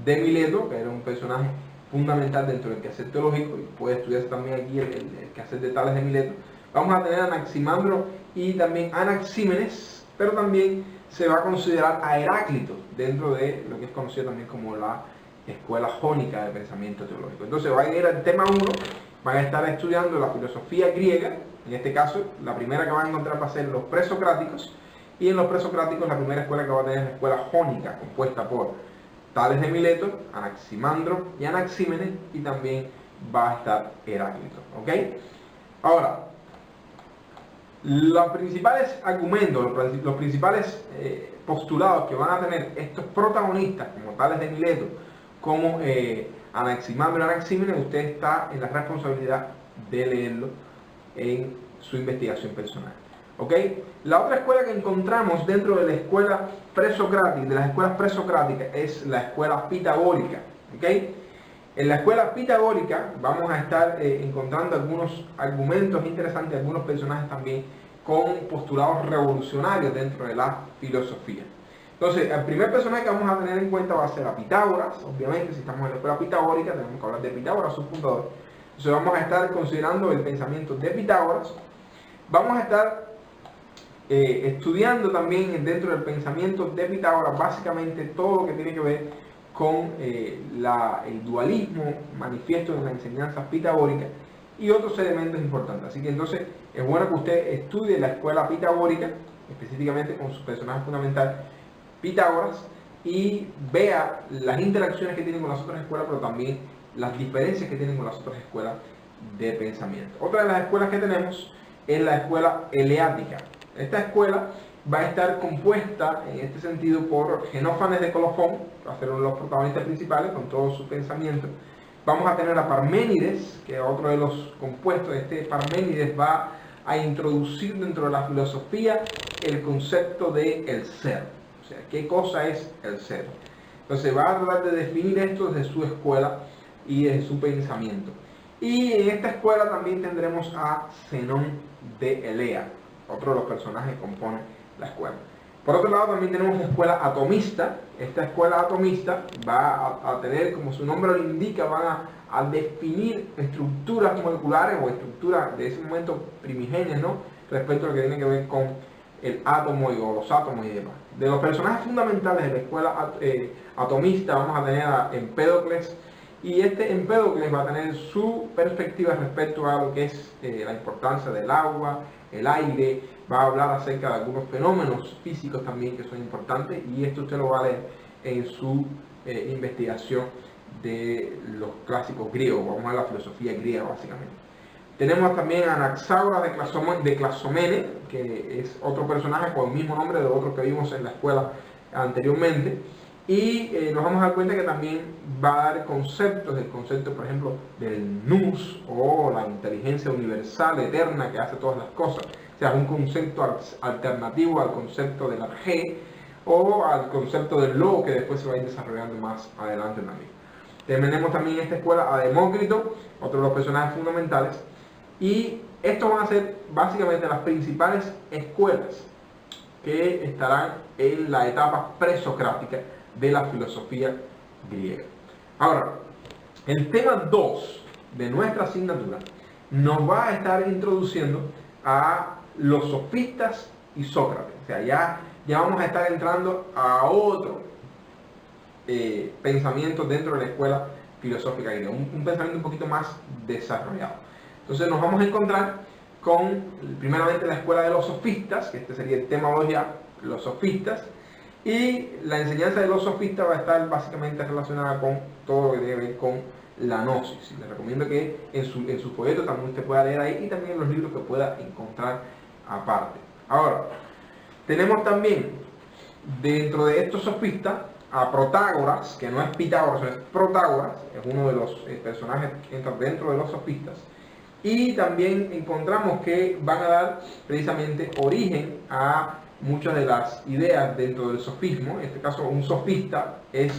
de Mileto, que era un personaje fundamental dentro del quehacer teológico, y puede estudiarse también aquí el quehacer de Tales de Mileto. Vamos a tener a Anaximandro y también Anaxímenes, pero también se va a considerar a Heráclito dentro de lo que es conocido también como la escuela jónica de pensamiento teológico. Entonces va a ir al tema 1, van a estar estudiando la filosofía griega. En este caso, la primera que van a encontrar va a ser los presocráticos, y en los presocráticos la primera escuela que va a tener es la escuela jónica, compuesta por Tales de Mileto, Anaximandro y Anaxímenes, y también va a estar Heráclito. ¿Ok? Ahora, los principales argumentos, los principales postulados que van a tener estos protagonistas, como Tales de Mileto, como Anaximandro y Anaxímenes, usted está en la responsabilidad de leerlo en su investigación personal. ¿Ok? La otra escuela que encontramos dentro de la escuela presocrática, de las escuelas presocráticas, es la escuela pitagórica. ¿Ok? En la escuela pitagórica vamos a estar encontrando algunos argumentos interesantes, algunos personajes también con postulados revolucionarios dentro de la filosofía. Entonces, el primer personaje que vamos a tener en cuenta va a ser a Pitágoras. Obviamente, si estamos en la escuela pitagórica, tenemos que hablar de Pitágoras, su fundador. Entonces, vamos a estar considerando el pensamiento de Pitágoras. Vamos a estar estudiando también dentro del pensamiento de Pitágoras básicamente todo lo que tiene que ver con el dualismo manifiesto en las enseñanzas pitagóricas y otros elementos importantes. Así que entonces es bueno que usted estudie la escuela pitagórica, específicamente con su personaje fundamental Pitágoras, y vea las interacciones que tienen con las otras escuelas, pero también las diferencias que tienen con las otras escuelas de pensamiento. Otra de las escuelas que tenemos es la escuela eleática. Esta escuela va a estar compuesta en este sentido por Genófanes de Colofón, que va a ser uno de los protagonistas principales con todo su pensamiento. Vamos a tener a Parménides, que es otro de los compuestos. Este Parménides va a introducir dentro de la filosofía el concepto de el ser. O sea, ¿qué cosa es el ser? Entonces va a tratar de definir esto desde su escuela y desde su pensamiento. Y en esta escuela también tendremos a Zenón de Elea, otro de los personajes que componen la escuela. Por otro lado, también tenemos la escuela atomista. Esta escuela atomista va a tener, como su nombre lo indica, van a definir estructuras moleculares o estructuras de ese momento primigenias, ¿no?, respecto a lo que tiene que ver con el átomo o los átomos y demás. De los personajes fundamentales de la escuela atomista vamos a tener a Empédocles, y este Empédocles va a tener su perspectiva respecto a lo que es la importancia del agua, el aire. Va a hablar acerca de algunos fenómenos físicos también que son importantes, y esto usted lo va a leer en su investigación de los clásicos griegos. Vamos a la filosofía griega básicamente. Tenemos también a Anaxágoras de Clasomene, que es otro personaje con el mismo nombre de otro que vimos en la escuela anteriormente. Y nos vamos a dar cuenta que también va a dar conceptos, el concepto, por ejemplo, del nous, o la inteligencia universal, eterna, que hace todas las cosas. O sea, es un concepto alternativo al concepto del arjé, o al concepto del logo, que después se va a ir desarrollando más adelante también. Tenemos también en esta escuela a Demócrito, otro de los personajes fundamentales. Y estos van a ser básicamente las principales escuelas que estarán en la etapa presocrática de la filosofía griega. Ahora, el tema 2 de nuestra asignatura nos va a estar introduciendo a los sofistas y Sócrates. O sea, ya vamos a estar entrando a otro pensamiento dentro de la escuela filosófica griega, un pensamiento un poquito más desarrollado. Entonces nos vamos a encontrar con primeramente la escuela de los sofistas, que este sería el tema 2 ya, los sofistas. Y la enseñanza de los sofistas va a estar básicamente relacionada con todo lo que tiene que ver con la gnosis. Les recomiendo que en su folleto también usted pueda leer ahí y también los libros que pueda encontrar aparte. Ahora, tenemos también dentro de estos sofistas a Protágoras, que no es Pitágoras, sino es Protágoras, es uno de los personajes que entra dentro de los sofistas. Y también encontramos que van a dar precisamente origen a muchas de las ideas dentro del sofismo. En este caso, un sofista es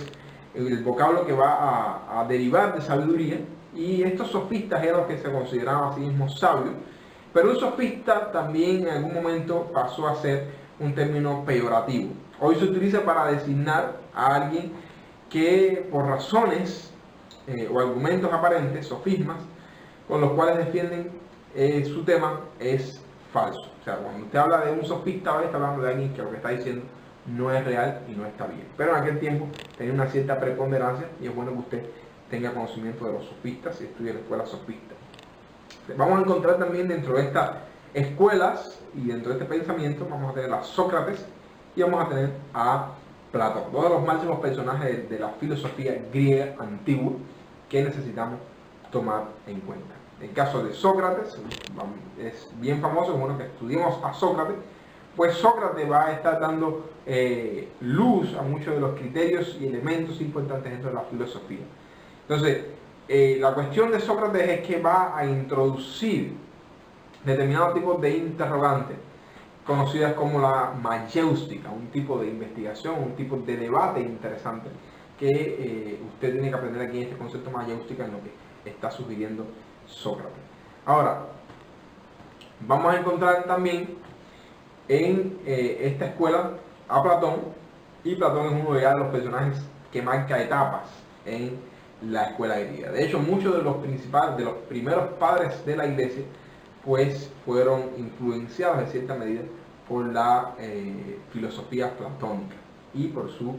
el vocablo que va a derivar de sabiduría, y estos sofistas eran los que se consideraban a sí mismos sabios, pero un sofista también en algún momento pasó a ser un término peyorativo. Hoy se utiliza para designar a alguien que por razones o argumentos aparentes, sofismas, con los cuales defienden su tema, es falso. O sea, cuando usted habla de un sofista, está hablando de alguien que lo que está diciendo no es real y no está bien. Pero en aquel tiempo tenía una cierta preponderancia y es bueno que usted tenga conocimiento de los sofistas y estudie la escuela sofista. Vamos a encontrar también dentro de estas escuelas y dentro de este pensamiento, vamos a tener a Sócrates y vamos a tener a Platón, dos de los máximos personajes de la filosofía griega antigua que necesitamos tomar en cuenta. El caso de Sócrates es bien famoso, es bueno que estudiemos a Sócrates, pues Sócrates va a estar dando luz a muchos de los criterios y elementos importantes dentro de la filosofía. Entonces, la cuestión de Sócrates es que va a introducir determinados tipos de interrogantes, conocidas como la mayéustica, un tipo de investigación, un tipo de debate interesante que usted tiene que aprender aquí en este concepto mayéustica en lo que está sugiriendo Sócrates. Ahora, vamos a encontrar también en esta escuela a Platón, y Platón es uno de los personajes que marca etapas en la escuela griega. De hecho, muchos de los primeros padres de la iglesia, pues fueron influenciados en cierta medida por la filosofía platónica y por su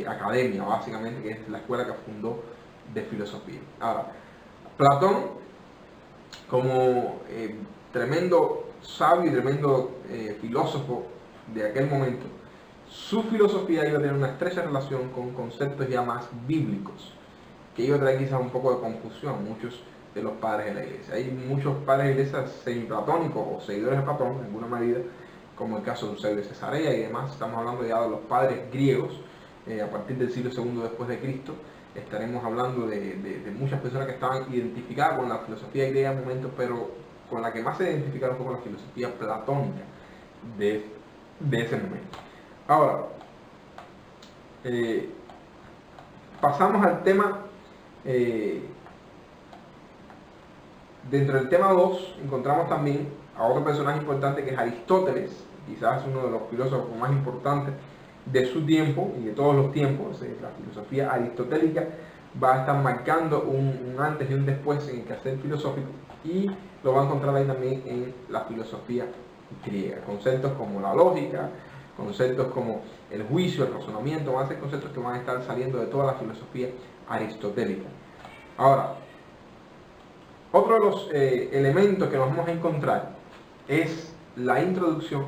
academia, básicamente, que es la escuela que fundó de filosofía. Ahora, Platón, como tremendo sabio y tremendo filósofo de aquel momento, su filosofía iba a tener una estrecha relación con conceptos ya más bíblicos, que iba a traer quizás un poco de confusión a muchos de los padres de la iglesia. Hay muchos padres de la iglesia semiplatónicos o seguidores de Platón, en alguna medida, como el caso de Eusebio de Cesarea y demás. Estamos hablando ya de los padres griegos, a partir del siglo II después de Cristo. Estaremos hablando de muchas personas que estaban identificadas con la filosofía griega en momentos, pero con la que más se identificaron fue con la filosofía platónica de ese momento. Ahora, pasamos al tema. Dentro del tema 2 encontramos también a otro personaje importante que es Aristóteles, quizás uno de los filósofos más importantes de su tiempo y de todos los tiempos. La filosofía aristotélica va a estar marcando un antes y un después en el quehacer filosófico, y lo va a encontrar ahí también en la filosofía griega. Conceptos como la lógica, conceptos como el juicio, el razonamiento, van a ser conceptos que van a estar saliendo de toda la filosofía aristotélica. Ahora, otro de los elementos que nos vamos a encontrar es la introducción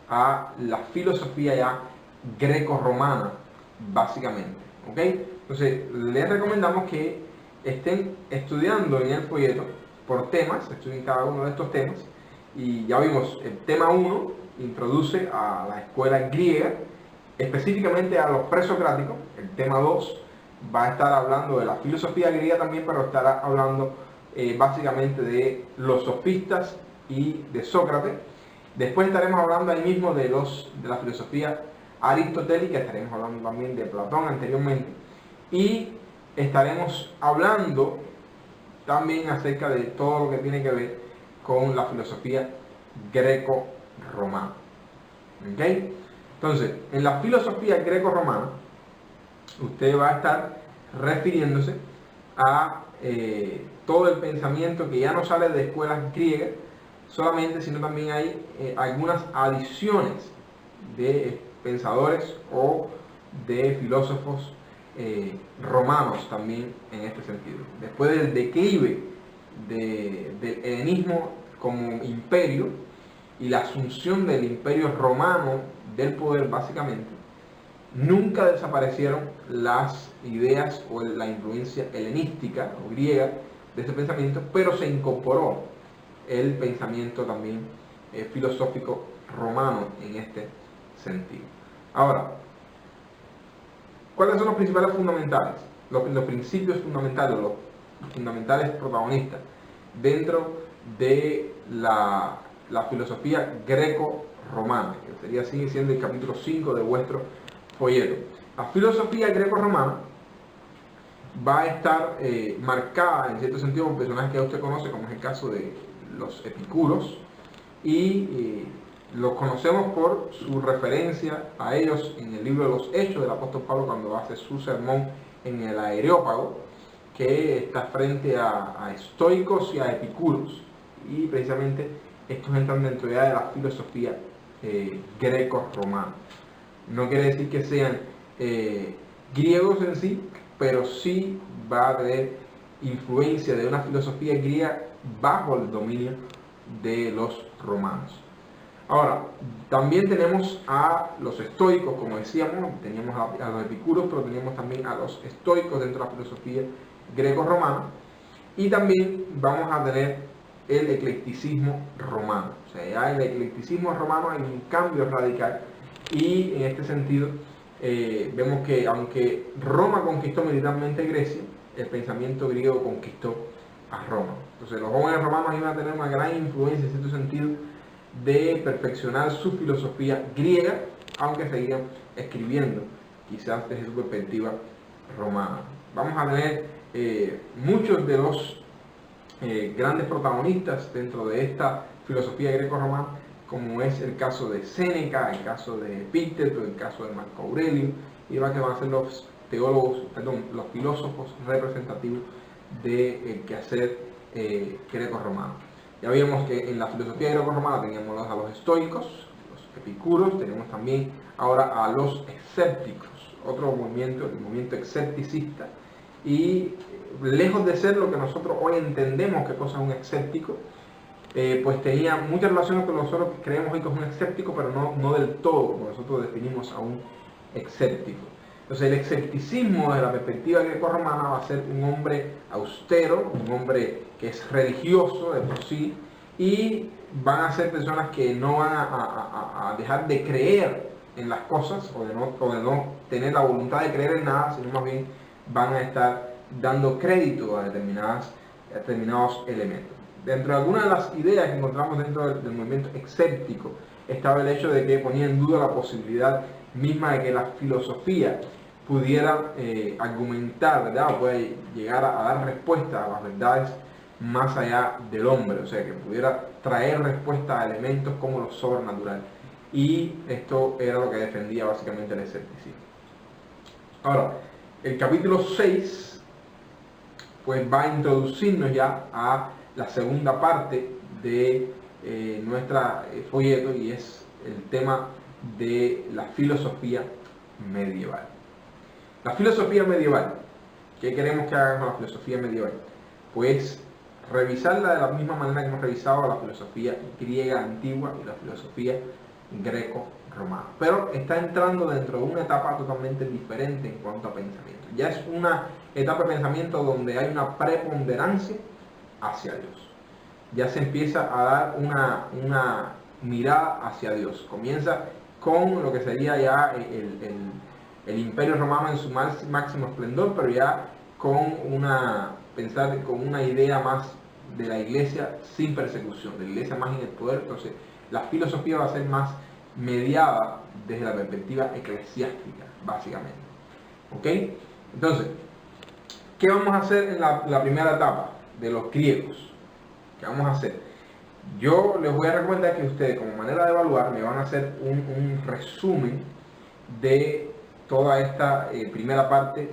a la filosofía ya greco-romana, básicamente. ¿Ok? Entonces, les recomendamos que estén estudiando en el folleto por temas, estudien cada uno de estos temas, y ya vimos el tema 1, introduce a la escuela griega, específicamente a los presocráticos. El tema 2 va a estar hablando de la filosofía griega también, pero estará hablando básicamente de los sofistas y de Sócrates. Después estaremos hablando ahí mismo de la filosofía aristotélica, estaremos hablando también de Platón anteriormente, y estaremos hablando también acerca de todo lo que tiene que ver con la filosofía greco-romana. ¿Ok? Entonces, en la filosofía greco-romana, usted va a estar refiriéndose a todo el pensamiento que ya no sale de escuelas griegas solamente, sino también hay algunas adiciones de pensadores o de filósofos romanos también en este sentido. Después del declive del helenismo como imperio y la asunción del imperio romano del poder, básicamente, Nunca desaparecieron las ideas o la influencia helenística o griega de ese pensamiento, pero se incorporó el pensamiento también filosófico romano en este sentido. Ahora, ¿cuáles son los principales fundamentales? Los principios fundamentales, los fundamentales protagonistas dentro de la filosofía greco-romana, que sigue siendo el capítulo 5 de vuestro folleto. La filosofía greco-romana va a estar marcada en cierto sentido por personajes que usted conoce, como es el caso de los epicuros, y los conocemos por su referencia a ellos en el libro de los Hechos del apóstol Pablo, cuando hace su sermón en el Areópago, que está frente a estoicos y a epicuros, y precisamente estos entran dentro ya de la filosofía greco-romana. No quiere decir que sean griegos en sí, pero sí va a tener influencia de una filosofía griega bajo el dominio de los romanos. Ahora, también tenemos a los estoicos, como decíamos, teníamos a los epicuros, pero teníamos también a los estoicos dentro de la filosofía greco-romana, y también vamos a tener el eclecticismo romano. O sea, ya en el eclecticismo romano hay un cambio radical, y en este sentido vemos que aunque Roma conquistó militarmente Grecia, el pensamiento griego conquistó a Roma. Entonces los jóvenes romanos iban a tener una gran influencia en cierto sentido de perfeccionar su filosofía griega, aunque seguían escribiendo quizás desde su perspectiva romana. Vamos a tener muchos de los grandes protagonistas dentro de esta filosofía greco-romana, como es el caso de Séneca, el caso de Epicteto, el caso de Marco Aurelio, y que van a ser los los filósofos representativos del quehacer greco-romano. Ya vimos que en la filosofía greco-romana teníamos a los estoicos, los epicuros, tenemos también ahora a los escépticos, otro movimiento, el movimiento escepticista, y lejos de ser lo que nosotros hoy entendemos que cosa es un escéptico, pues tenía muchas relaciones con nosotros que creemos hoy que es un escéptico, pero no del todo, como nosotros definimos a un escéptico. Entonces el escepticismo desde la perspectiva greco-romana va a ser un hombre austero, un hombre que es religioso de por sí, y van a ser personas que no van a dejar de creer en las cosas o de no tener la voluntad de creer en nada, sino más bien van a estar dando crédito a determinados elementos. Dentro de algunas de las ideas que encontramos dentro del movimiento escéptico estaba el hecho de que ponía en duda la posibilidad misma de que la filosofía pudiera argumentar, ¿verdad? O puede llegar a dar respuesta a las verdades más allá del hombre, o sea, que pudiera traer respuesta a elementos como lo sobrenatural. Y esto era lo que defendía básicamente el escepticismo. Ahora, el capítulo 6 pues va a introducirnos ya a la segunda parte de nuestra folleto, y es el tema de la filosofía medieval. La filosofía medieval, ¿qué queremos que haga con la filosofía medieval? Pues revisarla de la misma manera que hemos revisado la filosofía griega antigua y la filosofía greco-romana, pero está entrando dentro de una etapa totalmente diferente en cuanto a pensamiento. Ya es una etapa de pensamiento donde hay una preponderancia hacia Dios. Ya se empieza a dar una mirada hacia Dios. Comienza con lo que sería ya el Imperio Romano en su máximo esplendor, pero ya con una idea más de la Iglesia sin persecución, de la Iglesia más en el poder. Entonces la filosofía va a ser más mediada desde la perspectiva eclesiástica, básicamente. ¿Ok? Entonces, ¿qué vamos a hacer en la primera etapa de los griegos? ¿Qué vamos a hacer? Yo les voy a recomendar que ustedes, como manera de evaluar, me van a hacer un resumen de toda esta primera parte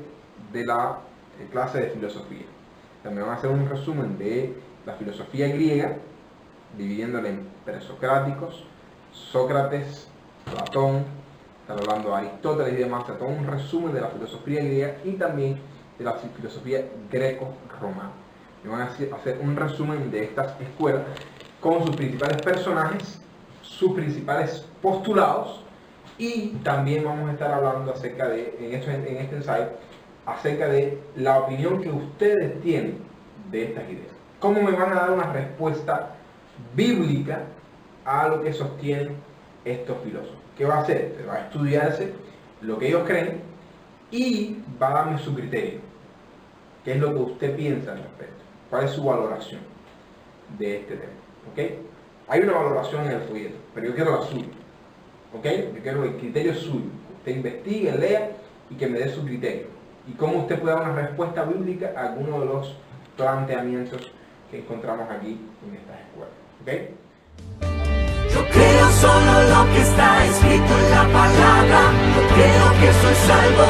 de la clase de filosofía. También van a hacer un resumen de la filosofía griega, dividiéndola en presocráticos, Sócrates, Platón, están hablando de Aristóteles y demás, todo un resumen de la filosofía griega y también de la filosofía greco-romana. Y van a hacer un resumen de estas escuelas con sus principales personajes, sus principales postulados Y también vamos a estar hablando acerca de, en este ensayo, acerca de la opinión que ustedes tienen de estas ideas. ¿Cómo me van a dar una respuesta bíblica a lo que sostienen estos filósofos? ¿Qué va a hacer? Va a estudiarse lo que ellos creen y va a darme su criterio. ¿Qué es lo que usted piensa al respecto? ¿Cuál es su valoración de este tema? ¿Ok? Hay una valoración en el folleto, pero yo quiero la suya. ¿Ok? Yo quiero el criterio suyo. Usted investigue, lea y que me dé su criterio. Y cómo usted puede dar una respuesta bíblica a alguno de los planteamientos que encontramos aquí en esta escuela. ¿Ok? Yo creo solo lo que está escrito en la palabra. Yo creo que soy salvo